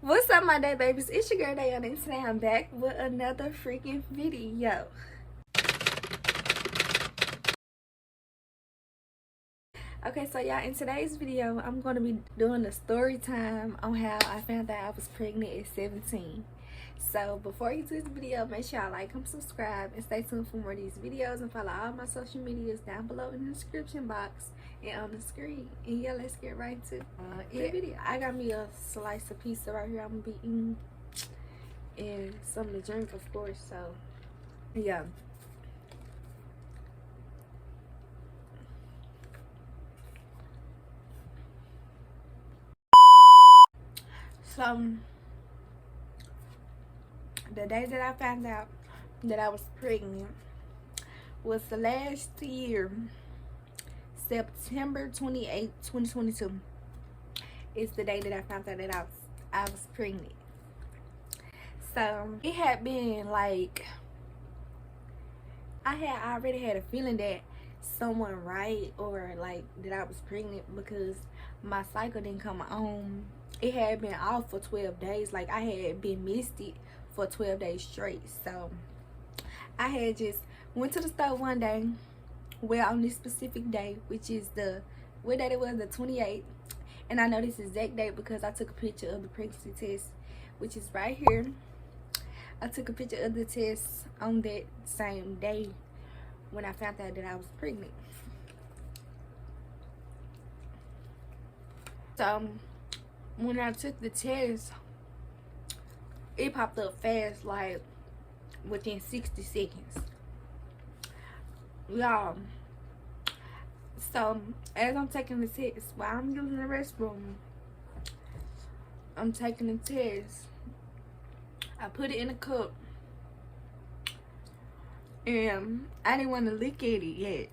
What's up, my day babies? It's your girl Diana, and today I'm back with another freaking video. Okay, so y'all, in today's video, I'm going to be doing a story time on how I found out I was pregnant at 17. So before you do this video, make sure y'all like, comment, subscribe, and stay tuned for more of these videos, and follow all my social medias down below in the description box and on the screen. And yeah, let's get right to the video. I got me a slice of pizza right here I'm gonna be eating, and something to drink, of course. So yeah. So the day that I found out that I was pregnant was the last year, September 28th, 2022. Is the day that I found out that I was pregnant. So it had been like, I had already had a feeling that someone right, or like that I was pregnant, because my cycle didn't come on. It had been off for 12 days. Like, I had been misted for 12 days straight. So I had just went to the store one day, well, on this specific day, which is what day it was, the 28th. And I know this exact date because I took a picture of the pregnancy test, which is right here. I took a picture of the test on that same day when I found out that I was pregnant. So when I took the test, it popped up fast, like within 60 seconds. Y'all, so as I'm taking the test, while I'm using the restroom, I'm taking the test. I put it in a cup, and I didn't want to look at it yet.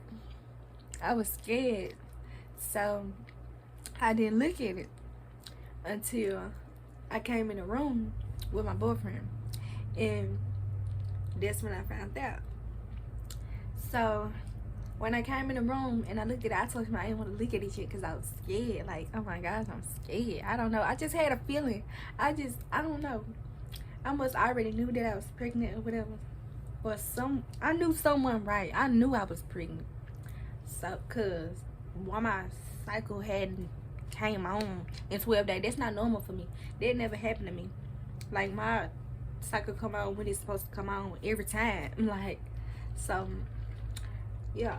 I was scared, so I didn't look at it until I came in the room with my boyfriend, and that's when I found out. So when I came in the room and I looked at it, I told him I didn't want to look at it yet because I was scared. Like, oh my gosh, I'm scared. I don't know. I just had a feeling. I don't know. I must already knew that I was pregnant or whatever. Or I knew someone right. I knew I was pregnant. So, cause while my cycle hadn't came on in 12 days, that's not normal for me. That never happened to me. Like, my cycle come on when it's supposed to come on every time. Like, so yeah,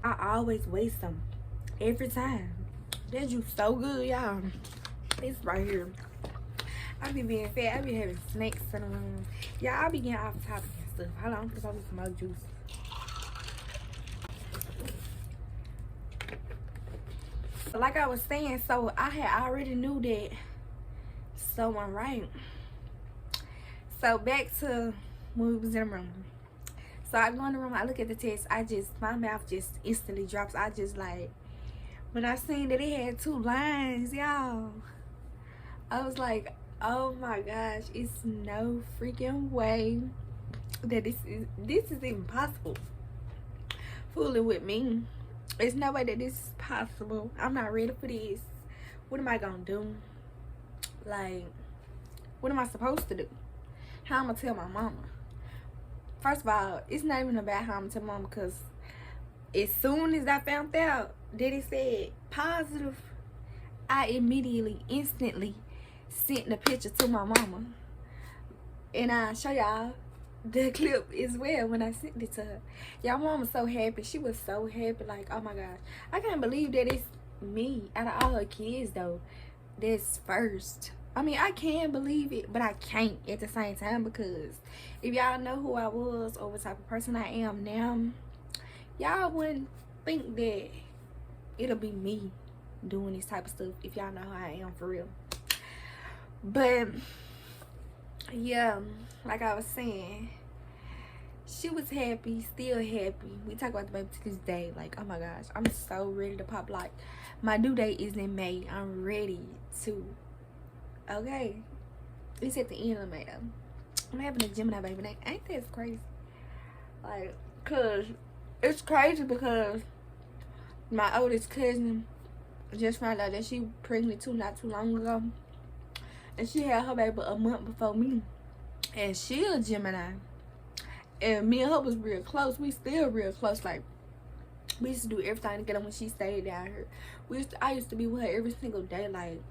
I always waste them every time. That juice so good, y'all. It's right here. I be being fat. I be having snacks in the room. Yeah, I be getting off topic and stuff. Hold on, I'm gonna some more juice. Like I was saying, so I had already knew that someone right. So back to when we was in the room. So I go in the room, I look at the test, my mouth just instantly drops. I just, like, when I seen that it had 2 lines, y'all, I was like, oh my gosh, it's no freaking way that this is even possible. Fooling with me. There's no way that this is possible. I'm not ready for this. What am I gonna do? Like, what am I supposed to do? How am I gonna tell my mama? First of all, it's not even about how I'm telling mama, because as soon as I found out that it said positive, I immediately, instantly sent the picture to my mama. And I'll show y'all the clip as well when I sent it to her. Y'all, mama so happy. She was so happy. Like, oh my gosh. I can't believe that it's me out of all her kids, though, that's first. I mean, I can believe it, but I can't at the same time, because if y'all know who I was or what type of person I am now, y'all wouldn't think that it'll be me doing this type of stuff if y'all know who I am for real. But yeah, like I was saying, she was happy, still happy. We talk about the baby to this day. Like, oh my gosh, I'm so ready to pop. Like, my due date is in May. I'm ready to. Okay, it's at the end of May though. I'm having a Gemini baby. Ain't that crazy? Like, cause it's crazy because my oldest cousin just found out that she pregnant too not too long ago, and she had her baby a month before me. And she a Gemini. And me and her was real close. We still real close. Like, we used to do everything together when she stayed down here. I used to be with her every single day. Like,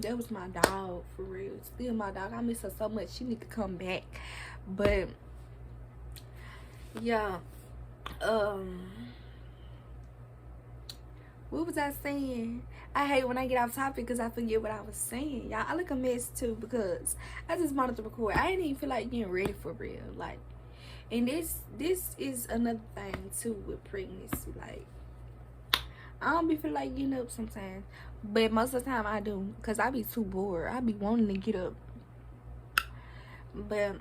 that was my dog, for real. Still my dog. I miss her so much. She need to come back. But yeah, what was I saying? I hate when I get off topic because I forget what I was saying. Y'all, I look a mess too because I just wanted to record. I didn't even feel like getting ready for real. Like, and this is another thing too with pregnancy. Like, I don't be feel like getting up sometimes, but most of the time I do because I be too bored. I be wanting to get up. But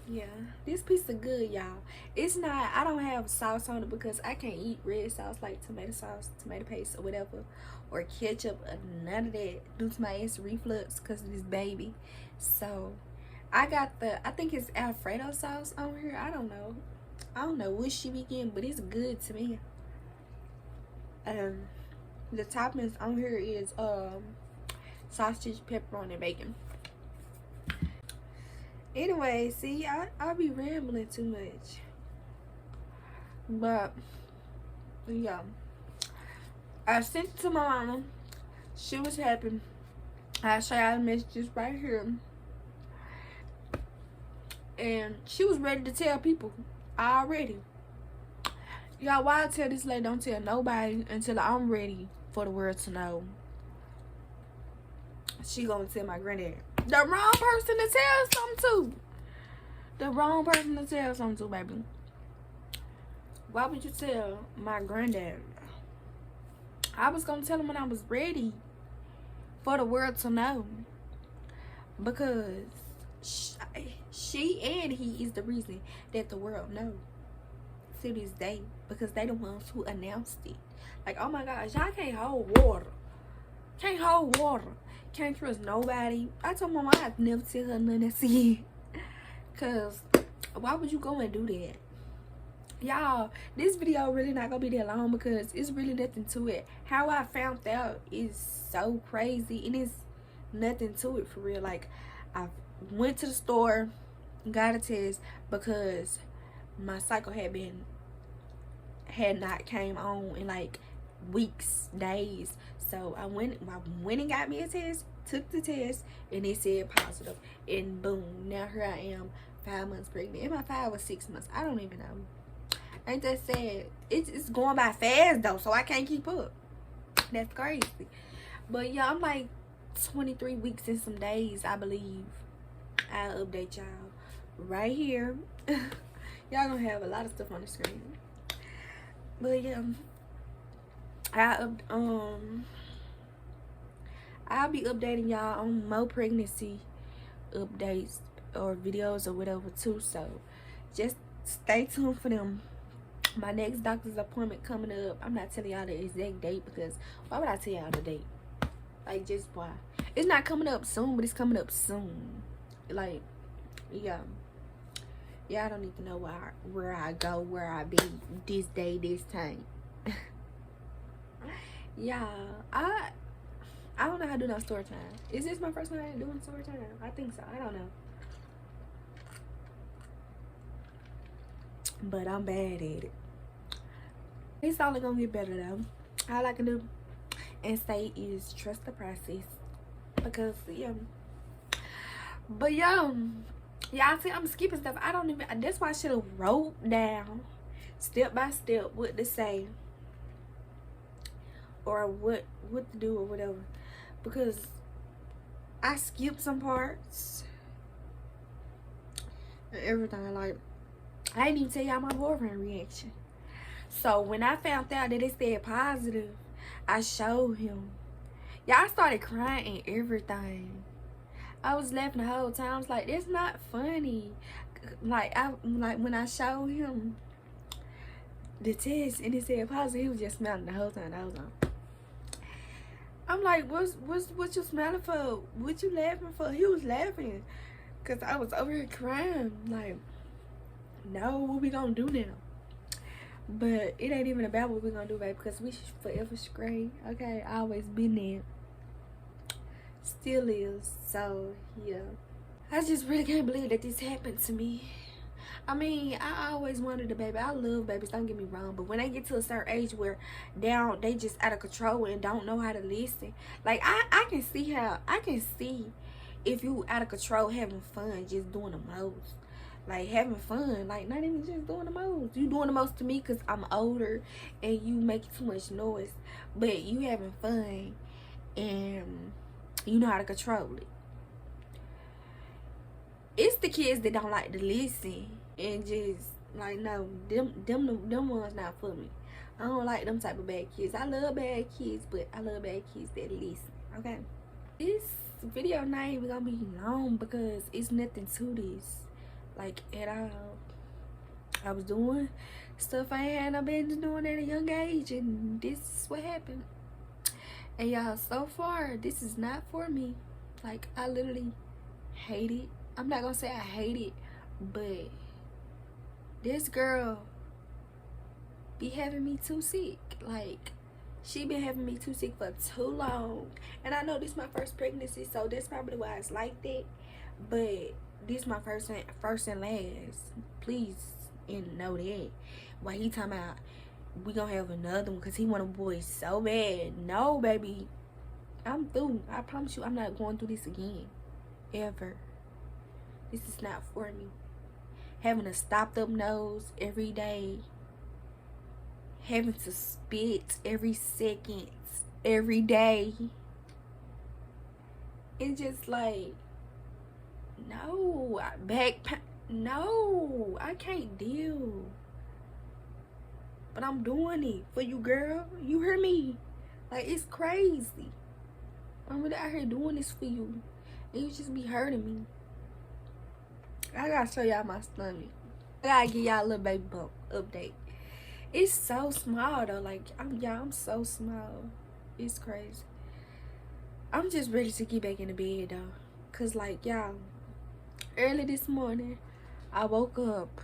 yeah, this piece of good, y'all. It's not, I don't have sauce on it because I can't eat red sauce like tomato sauce, tomato paste, or whatever, or ketchup, or none of that due to my acid reflux because of this baby. So I got I think it's Alfredo sauce on here. I don't know what she be getting, but it's good to me. The toppings on here is sausage, pepperoni, and bacon. Anyway, see, I be rambling too much. But yeah, I sent it to my mama. She was happy. I'll show y'all the messages right here. And she was ready to tell people already. Y'all, why I tell this lady don't tell nobody until I'm ready for the world to know? She gonna tell my granddad. The wrong person to tell something to. The wrong person to tell something to, baby. Why would you tell my granddad? I was gonna tell him when I was ready for the world to know. Because she and he is the reason that the world knows to this day. Because they the ones who announced it. Like, oh my gosh, y'all can't hold water. Can't hold water. Can't trust nobody. I told my mom I'd never tell her nothing to see. Cause why would you go and do that? Y'all, this video really not gonna be that long because it's really nothing to it. How I found out is so crazy and it's nothing to it for real. Like, I went to the store, got a test because my cycle had not came on in like weeks, days. So I went and got me a test, took the test, and it said positive. And boom, now here I am, 5 months pregnant. And my 5 was 6 months. I don't even know. Ain't that sad? It's going by fast though, so I can't keep up. That's crazy. But yeah, I'm like 23 weeks and some days, I believe. I'll update y'all right here. Y'all gonna have a lot of stuff on the screen. But yeah, I'll be updating y'all on more pregnancy updates or videos or whatever too. So just stay tuned for them. My next doctor's appointment coming up. I'm not telling y'all the exact date because why would I tell y'all the date? Like, just why? It's not coming up soon, but it's coming up soon. Like, yeah. Y'all don't need to know where I go, where I be this day, this time. Yeah, I don't know how to do no story time. Is this my first time doing story time? I think so. I don't know. But I'm bad at it. It's only gonna get better though. All I can do and say is trust the process. Because yeah. But yeah, y'all see I'm skipping stuff. I don't even, that's why I should have wrote down step by step what to say. Or what to do or whatever. Because I skipped some parts. And everything. Like, I didn't even tell y'all my boyfriend reaction. So when I found out that it said positive, I showed him. Y'all started crying and everything. I was laughing the whole time. I was like, that's not funny. Like when I showed him the test and it said positive, he was just smiling the whole time I was on. I'm like, what you smiling for? What you laughing for? He was laughing because I was over here crying. Like, no, what we gonna do now? But it ain't even about what we gonna do, babe, because we forever straight. Okay, I always been there. Still is. So yeah, I just really can't believe that this happened to me. I mean, I always wanted a baby. I love babies, don't get me wrong, but when they get to a certain age where they just out of control and don't know how to listen, like I can see if you out of control having fun, just doing the most. Like having fun, like not even just doing the most. You doing the most to me because I'm older and you making too much noise, but you having fun and you know how to control it. It's the kids that don't like to listen and just like, no, them ones not for me. I don't like them type of bad kids. I love bad kids, but I love bad kids that listen. Okay, this video not even gonna be long because it's nothing to this, like, at all. I was doing stuff I had no business doing at a young age, and this is what happened. And y'all, so far this is not for me. Like, I literally hate it. I'm not gonna say I hate it, but this girl be having me too sick. Like, she been having me too sick for too long. And I know this is my first pregnancy, so that's probably why it's like that. But this is my first and last. Please, and know that. Why he talking about we gonna have another one because he want a boy so bad. No, baby, I'm through. I promise you I'm not going through this again, ever. This is not for me. Having a stopped up nose every day, having to spit every second, every day. It's just like, no, back pain. No, I can't deal. But I'm doing it for you, girl. You hear me? Like, it's crazy. I'm really out here doing this for you, and you just be hurting me. I gotta show y'all my stomach. I gotta give y'all a little baby bump update. It's so small though. Like, I'm so small. It's crazy. I'm just ready to get back in the bed though, cause like, y'all, early this morning I woke up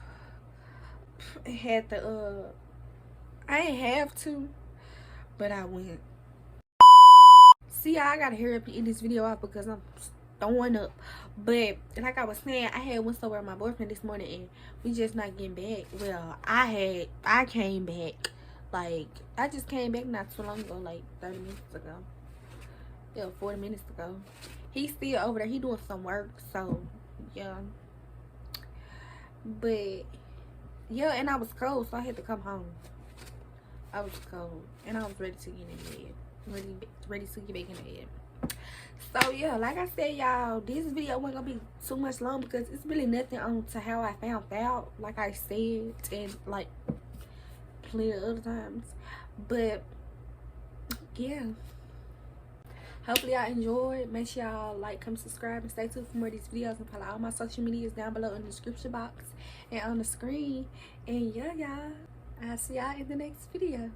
and had the I ain't have to, but I went. See, I gotta hurry up and end this video out because I'm throwing up. But like I was saying, I had went somewhere with my boyfriend this morning and we just not getting back. Well, I came back. Like, I just came back not too long ago, like 30 minutes ago. Yeah, 40 minutes ago. He's still over there. He doing some work, so yeah. But yeah, and I was cold, so I had to come home. I was cold and I was ready to get in bed. Ready to get back in bed. So yeah, like I said, y'all, this video wasn't gonna be too much long because it's really nothing on to how I found out, like I said, and like plenty of other times. But yeah, hopefully y'all enjoyed. Make sure y'all like, comment, subscribe, and stay tuned for more of these videos, and follow all my social medias down below in the description box and on the screen. And yeah, y'all, I'll see y'all in the next video.